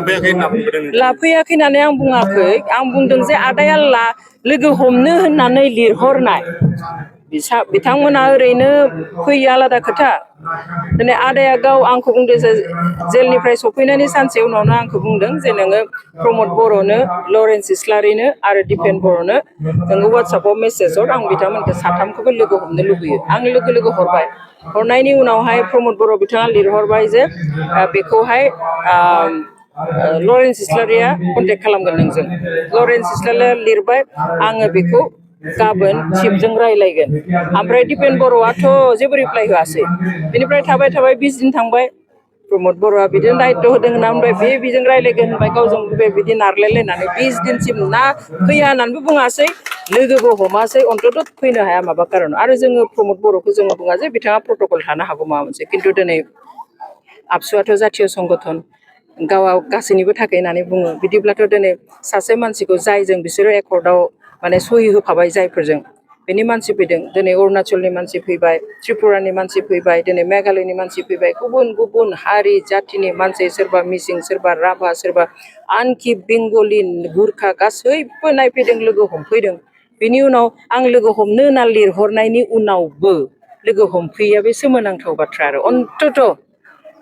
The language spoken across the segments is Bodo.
लाफैयाखै होननानै आं बुङाखै आं बुंदों जे आदाया लोगो हमनो होननानै लिरहरनाय बिथांमोना ओरैनो फैयो आलादा खोथा दिनै आदाया गाव आंखौ बुंदों जे जेलनिफ्राय सफैनायनि सानसे उनावनो आंखौ बुंदों जे नोङो प्रमद बर'नो लरेन्स इस्लारिनो आरो दिपेन बर'नो नोङो वाट्सएपआव मेसेज हर आं बिथांमोनखौ साथामखौबो लोगो हमनो लुबैयो आं लोगो हरबाय हरनायनि उनावहाय प्रमद बर' बिथाङा लिरहरबाय जे बेखौहाय लरेन्स इस्लारिया कन्टेक्ट खालामगोन नोंजों लरेन्स इस्लारिया लिरबाय आङो बेखौ गाबोन चिफजों रायलायगोन ओमफ्राय दिपेन बर'आथ' जेबो रिप्लाइ होआसै बेनिफ्राय थाबाय 20 दिन थांबाय प्रमद बर'आ बिदिनो दायित्व होदों होनना बुंबाय बेजों रायलायगोन होनबाय गावजों बिदि नारलायलायनानै 20 दिनसिम ना फैया होननानैबो बुङासै लोगोबो हमासै अन्तत फैनो हाया माबा खारन आरो जोङो प्रमद बर'खौ जोङो बुङा जे बिथाङा प्रट'कल थानो हागौ माबा मोनसे खिन्थु दिनै आबसुआथ' जातीय संगठन गावआ गासैनिबो थाखाय होननानै बुङो बिदिब्लाथ' दिनै सासे मानसिखौ जायजों बिसोरो एकर्डआव माने सहि होफाबाय जायफोरजों बेनि मानसि फैदों दिनै अरुणाचलनि मानसि फैबाय त्रिपुरानि मानसि फैबाय दिनै मेघालयनि मानसि फैबाय गुबुन हारि जाथिनि मानसि सोरबा मिसिं सोरबा राभा सोरबा आनखि बेंगलि गुरखा गासैबो नायफैदों लोगो हमफैदों बेनि उनाव आं लोगो हमनो होनना लिरहरनायनि उनावबो लोगो हमफैया बे सोमोनांथाव बाथ्रा आरो अन्तत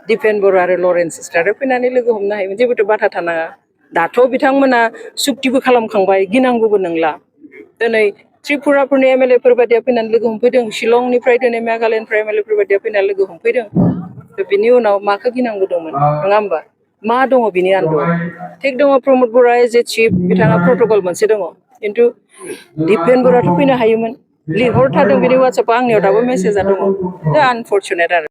दिपेन बर' आरो लरेन्स इस्लारिया फैनानै लोगो हमनो हायोमोन जेबोथ' बाथा थानाङा दाथ' बिथांमोना सुक्तिबो खालामखांबाय गिनांगौबो नंला दिनै त्रिपुराफोरनि एमएलए फोर बायदिया फैनानै लोगो हमफैदों शिलंनिफ्राय दिनै मेघालयनिफ्राय एमएलए फोर बायदिया फैनानै लोगो हमफैदों बिनि उनाव माखौ गिनांगौ दंमोन नङा होमबा मा दङ बिनि आन्दोआव थिग दङ प्रमद बर'आ एज ए चिफ बिथाङा प्रट'कल मोनसे दङ खिन्थु दिपेन बर'आथ' फैनो हायोमोन लिरहरथारदों बिनि वाट्सएपआव आंनियाव दाबो मेसेजआ दङ आनफरचुनेट आरो